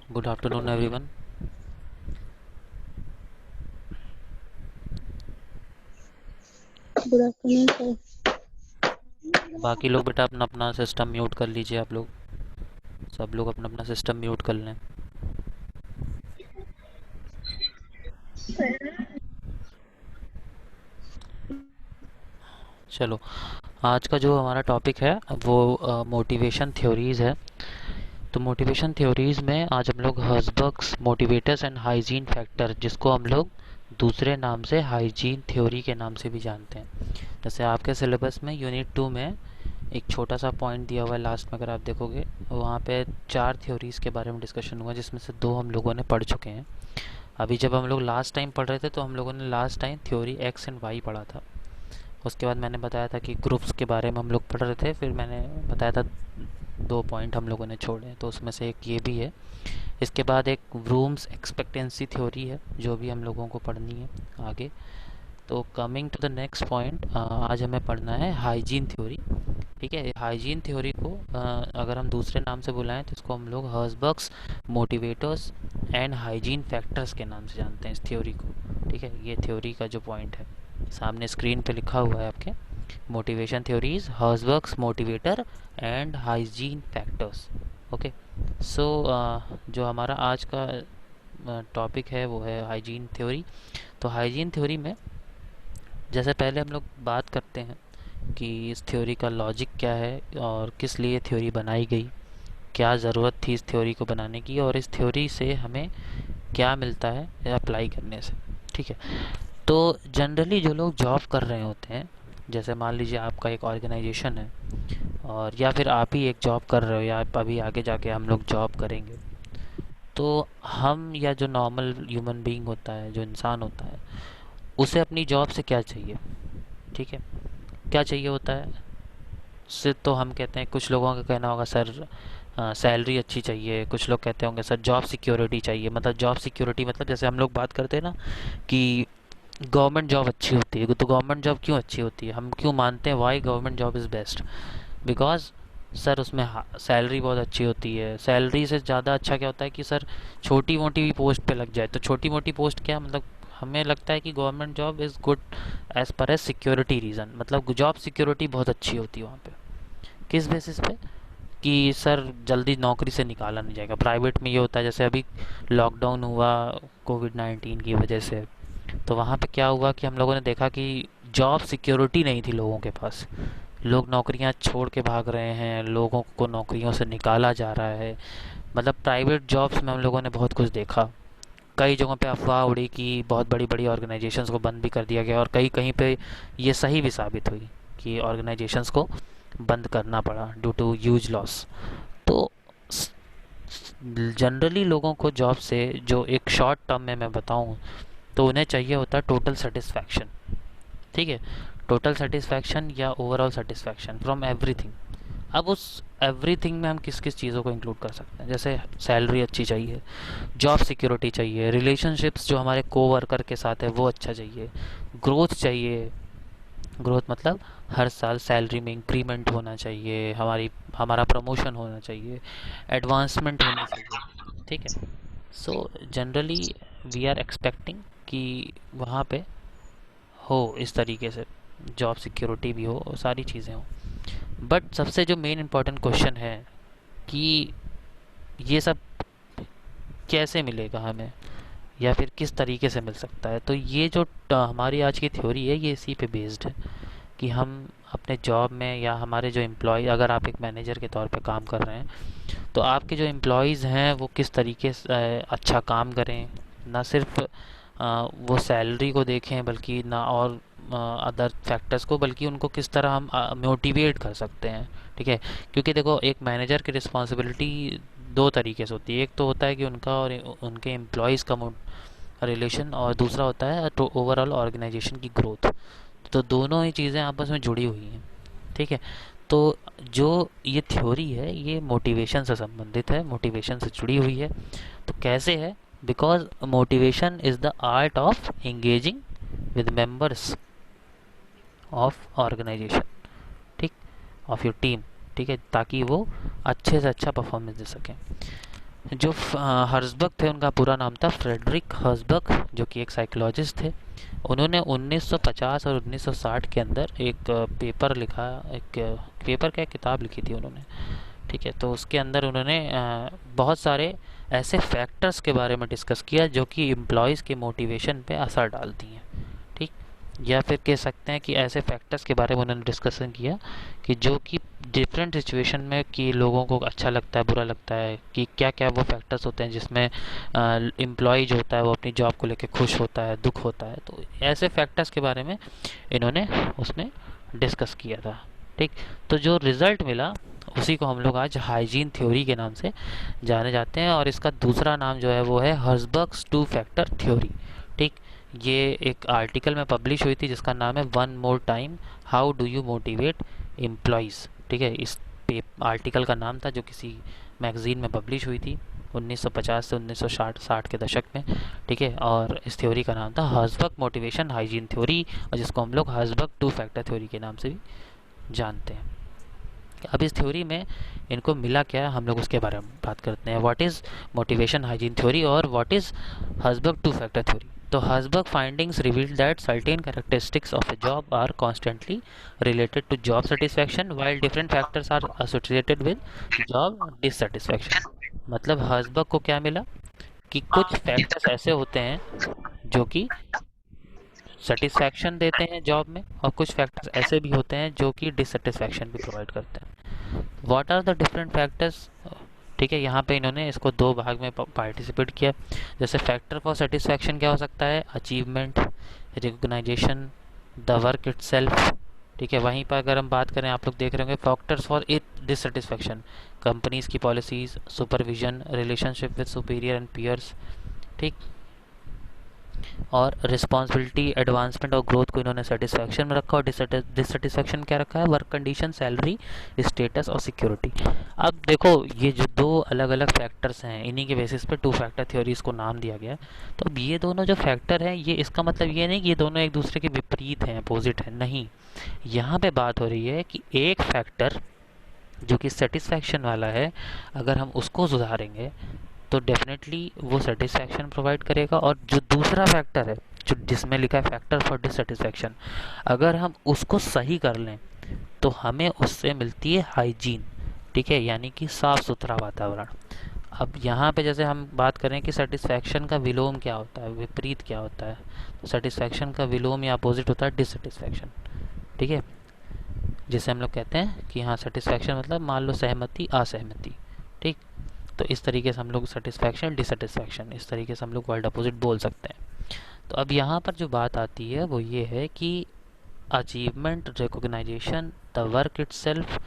Good afternoon everyone. Good afternoon sir. बाकी लोग बेटा अपना अपना सिस्टम म्यूट कर लीजिए। आप लोग सब लोग अपना अपना सिस्टम म्यूट कर लें। चलो, आज का जो हमारा टॉपिक है वो मोटिवेशन थ्योरीज़ है। तो मोटिवेशन थ्योरीज़ में आज हम लोग हर्ज़बर्ग्स मोटिवेटर्स एंड हाइजीन फैक्टर, जिसको हम लोग दूसरे नाम से हाइजीन थ्योरी के नाम से भी जानते हैं। जैसे आपके सिलेबस में यूनिट 2 में एक छोटा सा पॉइंट दिया हुआ है लास्ट में, अगर आप देखोगे वहाँ पे 4 थ्योरीज़ के बारे में डिस्कशन हुआ, जिसमें से 2 हम लोगों ने पढ़ चुके हैं। अभी जब हम लोग लास्ट टाइम पढ़ रहे थे तो हम लोगों ने last time theory X and Y पढ़ा था। उसके बाद मैंने बताया था कि ग्रुप्स के बारे में हम लोग पढ़ रहे थे, फिर मैंने बताया था 2 पॉइंट हम लोगों ने छोड़े, तो उसमें से एक ये भी है। इसके बाद एक रूम्स एक्सपेक्टेंसी थ्योरी है जो भी हम लोगों को पढ़नी है आगे। तो coming to the next point, आज हमें पढ़ना है हाइजीन थ्योरी। ठीक है, हाइजीन थ्योरी को अगर हम दूसरे नाम से बुलाएं तो इसको हम लोग हर्ज़बर्ग्स मोटिवेटर्स एंड हाइजीन फैक्टर्स के नाम से जानते हैं इस थ्योरी को। ठीक है, ये थ्योरी का जो पॉइंट है सामने स्क्रीन पे लिखा हुआ है आपके। Motivation theories, Herzberg's motivator and hygiene factors. Okay. So जो हमारा आज का टॉपिक है वो है हाइजीन थ्योरी। तो हाइजीन थ्योरी में जैसे पहले हम लोग बात करते हैं कि इस थ्योरी का लॉजिक क्या है और किस लिए थ्योरी बनाई गई, क्या ज़रूरत थी इस थ्योरी को बनाने की, और इस थ्योरी से हमें क्या मिलता है अप्लाई करने से। ठीक है, तो जनरली जो लोग जॉब कर रहे होते हैं, जैसे मान लीजिए आपका एक ऑर्गेनाइजेशन है और या फिर आप ही एक जॉब कर रहे हो या आप अभी आगे जाके हम लोग जॉब करेंगे, तो हम या जो नॉर्मल ह्यूमन बीइंग होता है, जो इंसान होता है, उसे अपनी जॉब से क्या चाहिए। ठीक है, क्या चाहिए होता है से, तो हम कहते हैं, कुछ लोगों का कहना होगा सर सैलरी अच्छी चाहिए, कुछ लोग कहते होंगे सर जॉब सिक्योरिटी चाहिए। मतलब जॉब सिक्योरिटी मतलब जैसे हम लोग बात करते हैं ना कि गवर्नमेंट जॉब अच्छी होती है, तो गवर्नमेंट जॉब क्यों अच्छी होती है, हम क्यों मानते हैं why government job is best, because sir उसमें सैलरी बहुत अच्छी होती है। सैलरी से ज़्यादा अच्छा क्या होता है कि सर छोटी मोटी भी पोस्ट पे लग जाए, तो छोटी मोटी पोस्ट क्या मतलब, हमें लगता है कि government job is good as per age security reason, मतलब जॉब सिक्योरिटी बहुत अच्छी होती है वहाँ पे। किस बेसिस पे कि सर जल्दी नौकरी से निकाला नहीं जाएगा। प्राइवेट में ये होता है, जैसे अभी लॉकडाउन हुआ कोविड-19 की वजह से, तो वहाँ पे क्या हुआ कि हम लोगों ने देखा कि जॉब सिक्योरिटी नहीं थी लोगों के पास। लोग नौकरियां छोड़ के भाग रहे हैं, लोगों को नौकरियों से निकाला जा रहा है। मतलब प्राइवेट जॉब्स में हम लोगों ने बहुत कुछ देखा। कई जगहों पे अफवाह उड़ी कि बहुत बड़ी बड़ी ऑर्गेनाइजेशंस को बंद भी कर दिया गया, और कहीं कहीं पे ये सही भी साबित हुई कि ऑर्गेनाइजेशंस को बंद करना पड़ा ड्यू टू ह्यूज लॉस। तो जनरली लोगों को जॉब से, जो एक शॉर्ट टर्म में मैं बताऊं, तो उन्हें चाहिए होता है टोटल सेटिस्फैक्शन। ठीक है, टोटल सेटिस्फैक्शन या ओवरऑल सेटिस्फैक्शन फ्रॉम एवरीथिंग। अब उस एवरीथिंग में हम किस किस चीज़ों को इंक्लूड कर सकते हैं, जैसे सैलरी अच्छी चाहिए, जॉब सिक्योरिटी चाहिए, रिलेशनशिप्स जो हमारे कोवर्कर के साथ है वो अच्छा चाहिए, ग्रोथ चाहिए। ग्रोथ मतलब हर साल सैलरी में इंक्रीमेंट होना चाहिए, हमारा प्रमोशन होना चाहिए, एडवांसमेंट होनी चाहिए। ठीक है, so generally we are expecting कि वहाँ पे हो इस तरीके से, जॉब सिक्योरिटी भी हो और सारी चीज़ें हो। बट सबसे जो मेन इम्पोर्टेंट क्वेश्चन है कि ये सब कैसे मिलेगा हमें, या फिर किस तरीके से मिल सकता है। तो ये जो हमारी आज की थ्योरी है ये इसी पे बेस्ड है कि हम अपने जॉब में या हमारे जो एम्प्लॉय, अगर आप एक मैनेजर के तौर पे काम कर रहे हैं, तो आपके जो एम्प्लॉयज़ हैं वो किस तरीके से अच्छा काम करें। ना सिर्फ वो सैलरी को देखें बल्कि ना और अदर फैक्टर्स को, बल्कि उनको किस तरह हम मोटिवेट कर सकते हैं। ठीक है, क्योंकि देखो एक मैनेजर की रिस्पॉन्सिबिलिटी दो तरीके से होती है। एक तो होता है कि उनका और उनके एम्प्लॉयज़ का रिलेशन, और दूसरा होता है तो ओवरऑल ऑर्गेनाइजेशन की ग्रोथ। तो दोनों ही चीज़ें आपस में जुड़ी हुई हैं। ठीक है, तो जो ये थ्योरी है ये मोटिवेशन से संबंधित है, मोटिवेशन से जुड़ी हुई है। तो कैसे है, because motivation is the art of engaging with members of organisation. ठीक, ऑफ योर टीम। ठीक है, ताकि वो अच्छे से अच्छा परफॉर्मेंस दे सकें। जो हर्सबर्ग थे, उनका पूरा नाम था फ्रेडरिक हर्सबर्ग, जो कि एक साइकोलॉजिस्ट थे। उन्होंने 1950 और 1960 के अंदर एक पेपर लिखा, एक पेपर क्या किताब लिखी थी उन्होंने। ठीक है, तो उसके अंदर उन्होंने बहुत सारे ऐसे फैक्टर्स के बारे में डिस्कस किया जो कि एम्प्लॉयज़ के मोटिवेशन पे असर डालती हैं। ठीक, या फिर कह सकते हैं कि ऐसे फैक्टर्स के बारे में उन्होंने डिस्कशन किया कि जो कि डिफरेंट सिचुएशन में कि लोगों को अच्छा लगता है, बुरा लगता है, कि क्या क्या वो फैक्टर्स होते हैं जिसमें एम्प्लॉय जो होता है वो अपनी जॉब को लेकर खुश होता है, दुख होता है। तो ऐसे फैक्टर्स के बारे में इन्होंने उसमें डिस्कस किया था। ठीक, तो जो रिज़ल्ट मिला उसी को हम लोग आज हाइजीन थ्योरी के नाम से जाने जाते हैं, और इसका दूसरा नाम जो है वो है हर्सबर्ग्स टू फैक्टर थ्योरी। ठीक, ये एक आर्टिकल में पब्लिश हुई थी जिसका नाम है one more time, how do you motivate employees. ठीक है, इस आर्टिकल का नाम था जो किसी मैगज़ीन में पब्लिश हुई थी 1950 से 1960 के दशक में। ठीक है, और इस थ्योरी का नाम था हर्सबर्ग मोटिवेशन हाइजीन थ्योरी, और जिसको हम लोग हर्सबर्ग टू फैक्टर थ्योरी के नाम से भी जानते हैं। अब इस थ्योरी में इनको मिला क्या है, हम लोग उसके बारे में बात करते हैं। What is motivation hygiene theory और what is Herzberg two factor theory. तो Herzberg findings reveal that certain characteristics of a job are constantly related to job satisfaction while different factors are associated with job dissatisfaction। मतलब Herzberg को क्या मिला कि कुछ factors ऐसे होते हैं जो कि सेटिस्फैक्शन देते हैं जॉब में, और कुछ फैक्टर्स ऐसे भी होते हैं जो कि डिससेटिस्फैक्शन भी प्रोवाइड करते हैं। What are the different factors. ठीक है, यहाँ पे इन्होंने इसको दो भाग में पार्टिसिपेट किया। जैसे फैक्टर फॉर सेटिस्फैक्शन क्या हो सकता है, achievement, recognition, the work itself. ठीक है, वहीं पर अगर हम बात करें, आप लोग देख रहे होंगे factors for it dissatisfaction, companies की policies, supervision, relationship with superior and peers. ठीक, और रिस्पॉन्सिबिलिटी, एडवांसमेंट और ग्रोथ को इन्होंने सेटिस्फैक्शन में रखा, और डिससेटिस्फैक्शन क्या रखा है, वर्क कंडीशन, सैलरी, स्टेटस और सिक्योरिटी। अब देखो, ये जो दो अलग अलग फैक्टर्स हैं, इन्हीं के बेसिस पे टू फैक्टर थ्योरीज को नाम दिया गया है। तो अब ये दोनों जो फैक्टर हैं, ये इसका मतलब ये नहीं कि ये दोनों एक दूसरे के विपरीत हैं, अपोजिट हैं, नहीं। यहाँ पे बात हो रही है कि एक फैक्टर जो कि सेटिस्फैक्शन वाला है, अगर हम उसको सुधारेंगे तो डेफिनेटली वो सेटिस्फैक्शन प्रोवाइड करेगा, और जो दूसरा फैक्टर है जो जिसमें लिखा है फैक्टर फॉर डिससेटिस्फैक्शन, अगर हम उसको सही कर लें तो हमें उससे मिलती है हाइजीन। ठीक है, यानी कि साफ़ सुथरा वातावरण। अब यहाँ पे जैसे हम बात करें कि सेटिस्फैक्शन का विलोम क्या होता है, विपरीत क्या होता है, तो सेटिस्फैक्शन का विलोम या अपोजिट होता है डिससेटिस्फैक्शन। ठीक है, जिसे हम लोग कहते हैं कि हाँ, सेटिस्फैक्शन मतलब मान लो सहमति, असहमति। ठीक, तो इस तरीके से हम लोग सेटिस्फैक्शन, डिससेटिस्फैक्शन, इस तरीके से हम लोग वर्ड अपोजिट बोल सकते हैं। तो अब यहाँ पर जो बात आती है वो ये है कि achievement, recognition, the work itself,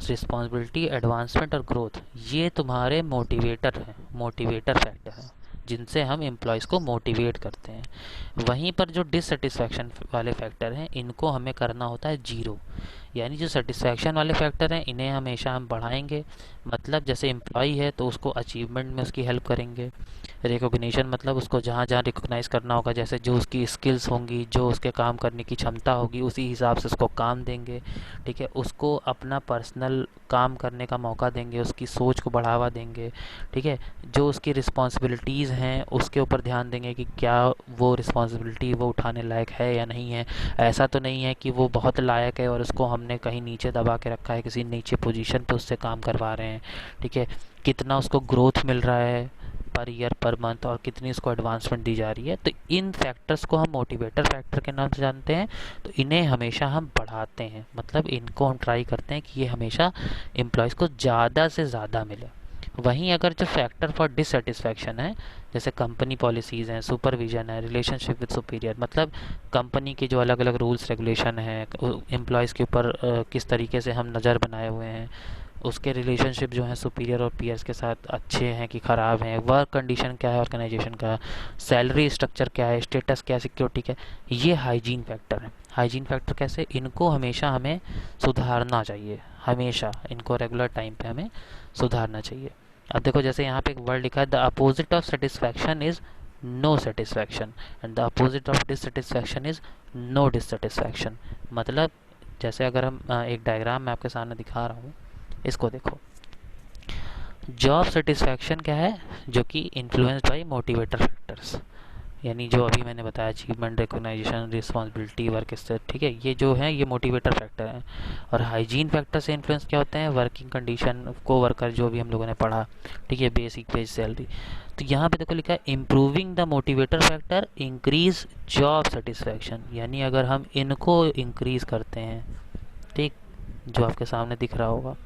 responsibility, advancement और ग्रोथ, ये तुम्हारे मोटिवेटर हैं, मोटिवेटर फैक्टर हैं, जिनसे हम एम्प्लॉयज़ को मोटिवेट करते हैं। वहीं पर जो डिससेटिस्फैक्शन वाले फैक्टर हैं, इनको हमें करना होता है जीरो। यानी जो सेटिस्फैक्शन वाले फैक्टर हैं, इन्हें हमेशा हम बढ़ाएंगे। मतलब जैसे एम्प्लॉय है तो उसको अचीवमेंट में उसकी हेल्प करेंगे। रिकॉग्निशन मतलब उसको जहाँ जहाँ रिकॉग्नाइज़ करना होगा, जैसे जो उसकी स्किल्स होंगी, जो उसके काम करने की क्षमता होगी, उसी हिसाब से उसको काम देंगे। ठीक है, उसको अपना पर्सनल काम करने का मौका देंगे, उसकी सोच को बढ़ावा देंगे। ठीक है, जो उसकी रिस्पॉन्सिबिलिटीज़ हैं उसके ऊपर ध्यान देंगे कि क्या वो रिस्पॉन्सिबिलिटी वो उठाने लायक है या नहीं है। ऐसा तो नहीं है कि वो बहुत लायक है और उसको हमने कहीं नीचे दबा के रखा है, किसी नीचे पोजीशन पे उससे काम करवा रहे हैं। ठीक है, कितना उसको ग्रोथ मिल रहा है पर ईयर, पर मंथ, और कितनी इसको एडवांसमेंट दी जा रही है। तो इन फैक्टर्स को हम मोटिवेटर फैक्टर के नाम से जानते हैं। तो इन्हें हमेशा हम बढ़ाते हैं, मतलब इनको हम ट्राई करते हैं कि ये हमेशा एम्प्लॉयज़ को ज़्यादा से ज़्यादा मिले। वहीं अगर जो फैक्टर फॉर डिससेटिस्फैक्शन है, जैसे कंपनी पॉलिसीज़ हैं, सुपरविजन है, रिलेशनशिप विद सुपीरियर, मतलब कंपनी के जो अलग अलग रूल्स रेगुलेशन हैं, एम्प्लॉयज़ के ऊपर किस तरीके से हम नज़र बनाए हुए हैं, उसके रिलेशनशिप जो हैं सुपीरियर और पीयर्स के साथ अच्छे हैं कि ख़राब हैं, वर्क कंडीशन क्या है ऑर्गेनाइजेशन का, सैलरी स्ट्रक्चर क्या है, स्टेटस क्या है, सिक्योरिटी क्या है, ये हाइजीन फैक्टर हैं। हाइजीन फैक्टर कैसे, इनको हमेशा हमें सुधारना चाहिए, हमेशा इनको रेगुलर टाइम पे हमें सुधारना चाहिए। अब देखो, जैसे यहाँ पे एक वर्ड लिखा है, the opposite of satisfaction is no satisfaction and the opposite of dissatisfaction is no dissatisfaction. मतलब जैसे अगर हम एक डायग्राम मैं आपके सामने दिखा रहा हूँ, इसको देखो। जॉब सेटिस्फैक्शन क्या है, जो कि इन्फ्लुएंस्ड बाय मोटिवेटर फैक्टर्स, यानी जो अभी मैंने बताया achievement, recognition, responsibility, work state, ठीक है, ये जो है ये मोटिवेटर फैक्टर हैं। और हाइजीन फैक्टर से इन्फ्लुएंस क्या होते हैं, वर्किंग कंडीशन, को वर्कर, जो भी हम लोगों ने पढ़ा, ठीक है, बेसिक वेज, सैलरी। तो यहाँ पे देखो लिखा है improving the motivator factor increase job satisfaction, यानी अगर हम इनको इंक्रीज करते हैं, ठीक, जो आपके सामने दिख रहा होगा,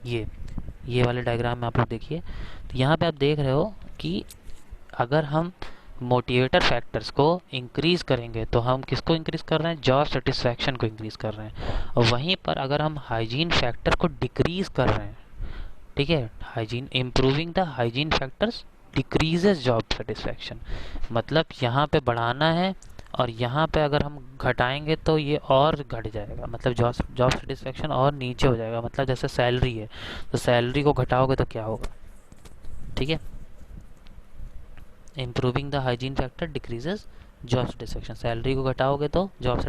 ये वाले डायग्राम में आप लोग देखिए, तो यहाँ पे आप देख रहे हो कि अगर हम मोटिवेटर फैक्टर्स को इंक्रीज करेंगे तो हम किसको इंक्रीज कर रहे हैं, जॉब सेटिस्फैक्शन को इंक्रीज कर रहे हैं। और वहीं पर अगर हम हाइजीन फैक्टर को डिक्रीज कर रहे हैं, ठीक है, hygiene, improving the hygiene factors decreases job satisfaction, मतलब यहाँ पे बढ़ाना है और यहाँ पे अगर हम घटाएंगे तो ये और घट जाएगा, मतलब जॉब सेटिस्फैक्शन और नीचे हो जाएगा। मतलब जैसे सैलरी है, तो सैलरी को घटाओगे तो क्या होगा, ठीक है, improving the hygiene factor decreases job satisfaction, salary को घटाओगे तो जॉब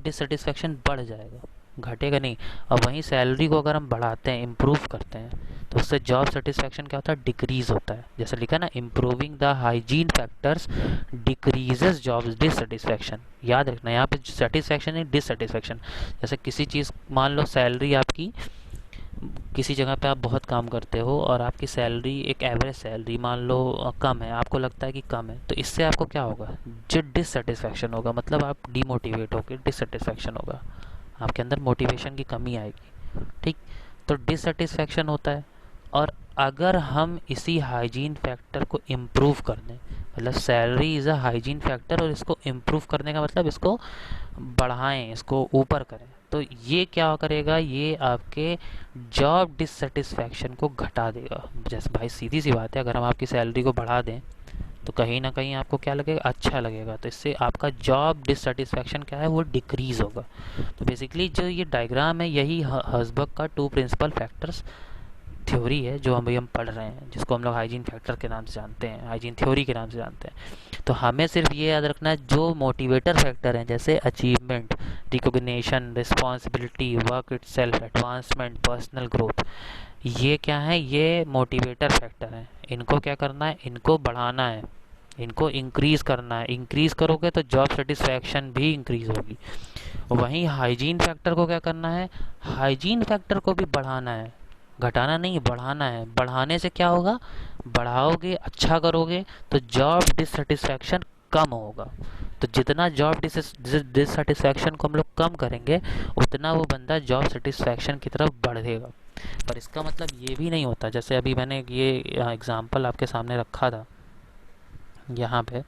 डिससेटिस्फैक्शन बढ़ जाएगा, घटेगा नहीं। और वहीं सैलरी को अगर हम बढ़ाते हैं, इम्प्रूव करते हैं, तो उससे जॉब सेटिस्फैक्शन क्या होता है, डिक्रीज होता है। जैसे लिखा ना, improving the hygiene factors decreases job dissatisfaction, याद रखना यहाँ पे सेटिस्फैक्शन है, डिससेटिस्फैक्शन। जैसे किसी चीज़, मान लो सैलरी आपकी, किसी जगह पे आप बहुत काम करते हो और आपकी सैलरी एक एवरेज सैलरी मान लो कम है, आपको लगता है कि कम है, तो इससे आपको क्या होगा, जो डिससेटिस्फैक्शन होगा, मतलब आप डीमोटिवेट होकर, डिससेटिस्फैक्शन होगा, आपके अंदर मोटिवेशन की कमी आएगी, ठीक। तो डिससेटिस्फैक्शन होता है। और अगर हम इसी हाइजीन फैक्टर को इम्प्रूव कर दें, मतलब salary is a hygiene factor, और इसको इम्प्रूव करने का मतलब इसको बढ़ाएं, इसको ऊपर करें, तो ये क्या करेगा, ये आपके जॉब डिससेटिस्फैक्शन को घटा देगा। जैसे भाई सीधी सी बात है, अगर हम आपकी सैलरी को बढ़ा दें तो कहीं ना कहीं आपको क्या लगेगा, अच्छा लगेगा, तो इससे आपका जॉब डिससेटिस्फैक्शन क्या है, वो डिक्रीज होगा। तो बेसिकली जो ये डायग्राम है, यही हर्ज़बर्ग का टू प्रिंसिपल फैक्टर्स थ्योरी है, जो हम पढ़ रहे हैं, जिसको हम लोग हाइजीन फैक्टर के नाम से जानते हैं, हाइजीन थ्योरी के नाम से जानते हैं। तो हमें सिर्फ ये याद रखना है, जो मोटिवेटर फैक्टर हैं, जैसे achievement, recognition, responsibility, work itself, advancement, personal growth, ये क्या है, ये मोटिवेटर फैक्टर हैं। इनको क्या करना है, इनको बढ़ाना है, इनको इंक्रीज़ करना है। इंक्रीज़ करोगे तो जॉब सेटिस्फैक्शन भी इंक्रीज़ होगी। वहीं हाइजीन फैक्टर को क्या करना है, हाइजीन फैक्टर को भी बढ़ाना है, घटाना नहीं, बढ़ाना है। बढ़ाने से क्या होगा, बढ़ाओगे, अच्छा करोगे, तो जॉब डिससेटिस्फैक्शन कम होगा। तो जितना जॉब डिससेटिस्फैक्शन को हम लोग कम करेंगे, उतना वो बंदा जॉब सेटिस्फैक्शन की तरफ बढ़ेगा। पर इसका मतलब ये भी नहीं होता, जैसे अभी मैंने ये एग्जांपल आपके सामने रखा था यहाँ पे,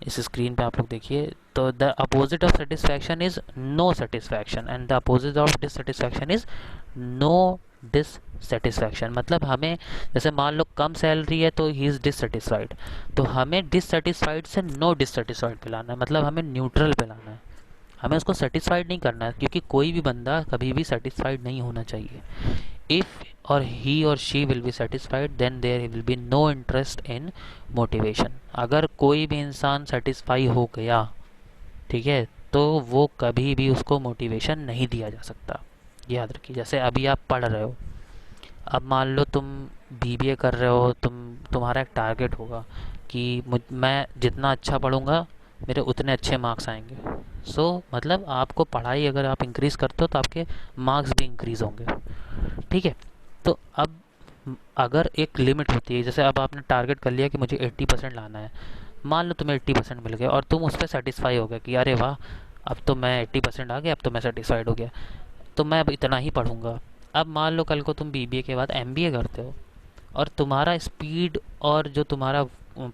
इस स्क्रीन पे आप लोग देखिए, तो the opposite of satisfaction is no satisfaction and the opposite of dissatisfaction is no dissatisfaction. मतलब हमें, जैसे मान लो कम सैलरी है तो ही इज़ डिससेटिस्फाइड, तो हमें डिससेटिस्फाइड से नो डिससेटिस्फाइड पे लाना है, मतलब हमें न्यूट्रल पे लाना है। हमें उसको सेटिस्फाइड नहीं करना है, क्योंकि कोई भी बंदा कभी भी सेटिस्फाइड नहीं होना चाहिए। इफ़ और ही और she will be satisfied, then there will be no interest in motivation. अगर कोई भी इंसान सेटिस्फाई हो गया, ठीक है, तो वो कभी भी उसको मोटिवेशन नहीं दिया जा सकता, याद रखिए। जैसे अभी आप पढ़ रहे हो, अब मान लो तुम बीबीए कर रहे हो, तुम्हारा एक टारगेट होगा कि मैं जितना अच्छा पढ़ूंगा मेरे उतने अच्छे मार्क्स आएंगे। मतलब आपको पढ़ाई अगर आप इंक्रीज़ करते हो तो आपके मार्क्स भी इंक्रीज़ होंगे, ठीक है। तो अब अगर एक लिमिट होती है, जैसे अब आपने टारगेट कर लिया कि मुझे 80% लाना है, मान लो तुम्हें 80% मिल गया और तुम उस पर सेटिस्फाई हो गए कि अरे वाह, अब तो मैं 80% आ गया, अब तो मैं सेटिस्फाइड हो गया, तो मैं अब इतना ही पढ़ूंगा। अब मान लो कल को तुम बीबीए के बाद एमबीए करते हो और तुम्हारा स्पीड और जो तुम्हारा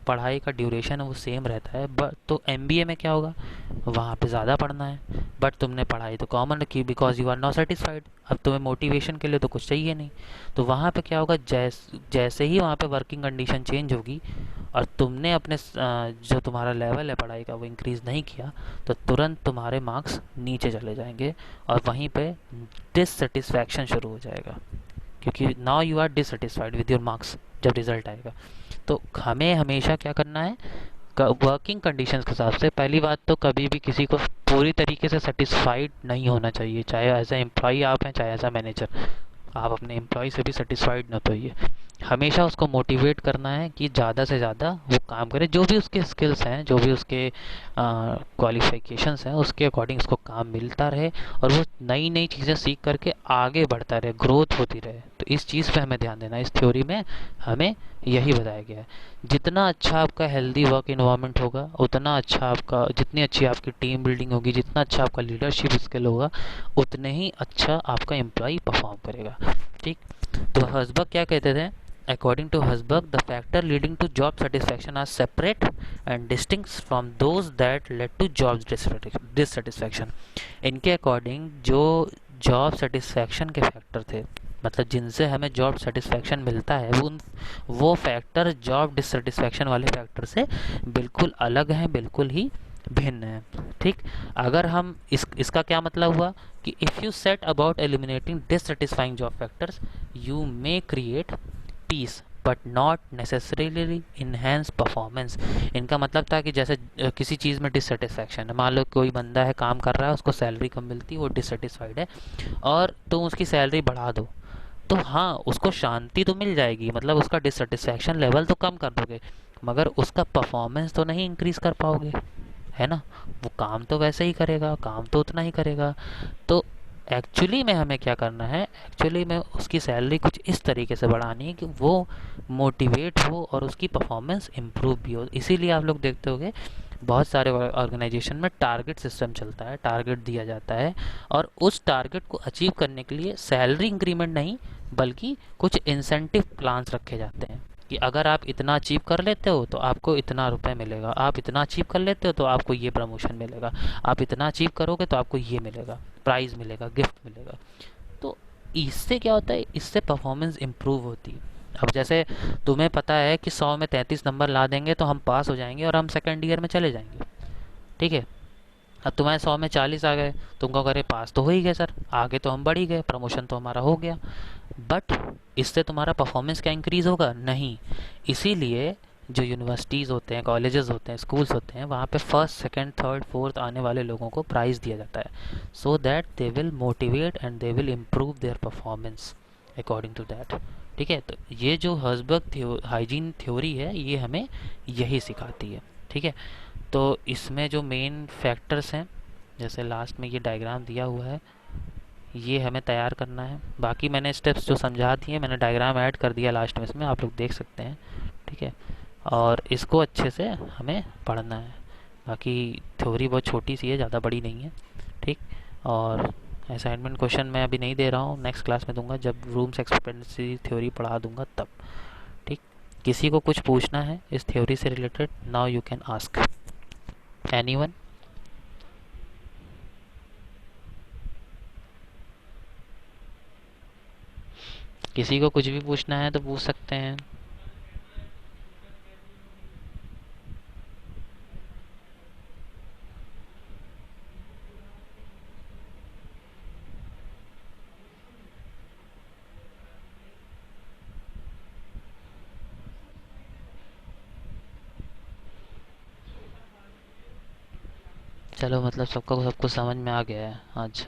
पढ़ाई का ड्यूरेशन है वो सेम रहता है, बट तो एमबीए में क्या होगा, वहाँ पे ज़्यादा पढ़ना है, बट तुमने पढ़ाई तो कॉमन रखी, because you are not satisfied. अब तुम्हें मोटिवेशन के लिए तो कुछ चाहिए नहीं, तो वहाँ पे क्या होगा, जैसे ही वहाँ पे वर्किंग कंडीशन चेंज होगी और तुमने अपने जो तुम्हारा लेवल है पढ़ाई का वो इंक्रीज़ नहीं किया, तो तुरंत तुम्हारे मार्क्स नीचे चले जाएंगे और वहीं पे डिससेटिस्फैक्शन शुरू हो जाएगा, क्योंकि now you are dissatisfied with your marks जब रिज़ल्ट आएगा। तो हमें हमेशा क्या करना है, वर्किंग कंडीशंस के हिसाब से पहली बात तो कभी भी किसी को पूरी तरीके से सेटिस्फाइड नहीं होना चाहिए, चाहे एज ए एम्प्लॉय आप हैं चाहे एज अ मैनेजर। आप अपने एम्प्लॉय से भी सेटिस्फाइड ना तो ये हमेशा उसको मोटिवेट करना है कि ज़्यादा से ज़्यादा वो काम करे, जो भी उसके स्किल्स हैं जो भी उसके क्वालिफिकेशंस हैं उसके अकॉर्डिंग उसको काम मिलता रहे और वो नई नई चीज़ें सीख करके आगे बढ़ता रहे, ग्रोथ होती रहे। तो इस चीज़ पे हमें ध्यान देना है। इस थ्योरी में हमें यही बताया गया है। जितना अच्छा आपका हेल्दी वर्क इन्वायरमेंट होगा उतना अच्छा आपका, जितनी अच्छी आपकी टीम बिल्डिंग होगी, जितना अच्छा आपका लीडरशिप स्किल होगा उतने ही अच्छा आपका एम्प्लॉय परफॉर्म करेगा। ठीक। तो हर्सबर्ग क्या कहते थे? According to Herzberg the factor leading to job satisfaction are separate and distinct from those that led to job dissatisfaction. इनके अकॉर्डिंग जो जॉब सेटिस्फैक्शन के फैक्टर थे, मतलब जिनसे हमें जॉब सेटिस्फैक्शन मिलता है, वो फैक्टर जॉब डिससेटिस्फैक्शन वाले फैक्टर से बिल्कुल अलग हैं, बिल्कुल ही भिन्न है। ठीक। अगर हम इसका क्या मतलब हुआ कि if you set about eliminating dissatisfying job factors you may create peace but not necessarily enhance performance. इनका मतलब था कि जैसे किसी चीज़ में डिससेटिस्फैक्शन है, मान लो कोई बंदा है काम कर रहा है उसको सैलरी कम मिलती है, वो डिससेटिस्फाइड है, और तुम उसकी सैलरी बढ़ा दो तो हाँ उसको शांति तो मिल जाएगी, मतलब उसका डिससेटिस्फैक्शन लेवल तो कम कर दोगे मगर उसका परफॉर्मेंस तो नहीं इंक्रीज कर पाओगे, है ना। वो काम तो वैसे ही करेगा, काम तो उतना ही करेगा। तो एक्चुअली में हमें क्या करना है, एक्चुअली में उसकी सैलरी कुछ इस तरीके से बढ़ानी है कि वो मोटिवेट हो और उसकी परफॉर्मेंस इम्प्रूव भी हो। इसीलिए आप लोग देखते होंगे बहुत सारे ऑर्गेनाइजेशन में टारगेट सिस्टम चलता है, टारगेट दिया जाता है और उस टारगेट को अचीव करने के लिए सैलरी इंक्रीमेंट नहीं बल्कि कुछ इंसेंटिव प्लान्स रखे जाते हैं कि अगर आप इतना अचीव कर लेते हो तो आपको इतना रुपए मिलेगा, आप इतना अचीव कर लेते हो तो आपको ये प्रमोशन मिलेगा, आप इतना अचीव करोगे तो आपको ये मिलेगा, प्राइज़ मिलेगा, गिफ्ट मिलेगा। तो इससे क्या होता है, इससे परफॉर्मेंस इम्प्रूव होती है। अब जैसे तुम्हें पता है कि 100 में 33 नंबर ला देंगे तो हम पास हो जाएंगे और हम सेकेंड ईयर में चले जाएंगे। ठीक है। अब तुम्हारे 100 में 40 आ गए, तुम कहो अरे पास तो हो ही गए सर, आगे तो हम बढ़ ही गए, प्रमोशन तो हमारा हो गया। बट इससे तुम्हारा परफॉर्मेंस क्या इंक्रीज होगा? नहीं। इसीलिए जो यूनिवर्सिटीज़ होते हैं, कॉलेजेस होते हैं, स्कूल्स होते हैं, वहाँ पे फर्स्ट सेकंड थर्ड फोर्थ आने वाले लोगों को प्राइज़ दिया जाता है so that they will motivate and they will improve their performance according to that. ठीक है। तो ये जो हर्सबर्ग हाइजीन थ्योरी है ये हमें यही सिखाती है। ठीक है। तो इसमें जो मेन फैक्टर्स हैं, जैसे लास्ट में ये डायग्राम दिया हुआ है, ये हमें तैयार करना है। बाकी मैंने स्टेप्स जो समझा दिए मैंने डायग्राम ऐड कर दिया लास्ट में, इसमें आप लोग देख सकते हैं। ठीक है। और इसको अच्छे से हमें पढ़ना है। बाकी थ्योरी बहुत छोटी सी है, ज़्यादा बड़ी नहीं है। ठीक। और असाइनमेंट क्वेश्चन मैं अभी नहीं दे रहा हूँ, नेक्स्ट क्लास में दूंगा जब रूम्स एक्सपेंडेंसी थ्योरी पढ़ा दूंगा तब। ठीक। किसी को कुछ पूछना है इस थ्योरी से related, now you can ask anyone. किसी को कुछ भी पूछना है तो पूछ सकते हैं। चलो मतलब सबका सब कुछ समझ में आ गया है आज,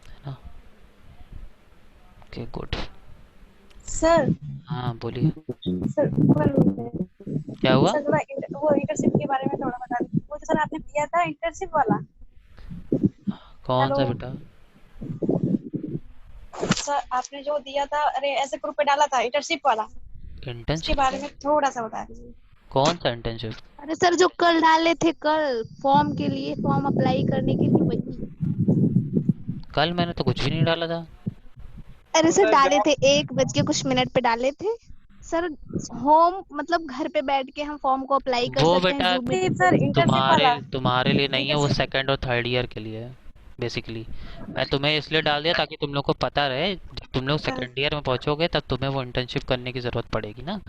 है ना। Okay good. सर हाँ बोलिए। सर क्या हुआ? सर थोड़ा वो इंटर्नशिप के बारे में थोड़ा बता दीजिए। वो जो सर आपने दिया था इंटर्नशिप वाला। कौन हेलो सा बेटा? सर, आपने जो दिया था, अरे ऐसे ग्रुप पे डाला था इंटर्नशिप वाला, उसके इंटर्नशिप? बारे में थोड़ा सा बता दीजिए। कौन सा इंटर्नशिप? अरे सर जो कल डाले थे, कल फॉर्म के लिए, फॉर्म अप्लाई करने के लिए, वही। कल मैंने तो कुछ भी नहीं डाला था। अरे सर डाले थे 1 बज के कुछ मिनट पे डाले थे सर। होम मतलब घर पे बैठ के हम फॉर्म को अप्लाई कर वो सकते हैं बेटा जूम मीटिंग सर पे। इंटर्नशिप तुम्हारे वाला, तुम्हारे लिए नहीं है, वो इंटर्नशिप। सेकंड और थर्ड ईयर के लिए है बेसिकली। मैं तुम्हें इसलिए डाल दिया ताकि तुम लोग को पता रहे, जब तुम लोग सर सेकंड ईयर में पहुंचोगे तब तुम्हें वो इंटर्नशिप करने की ज़रूरत पड़ेगी ना।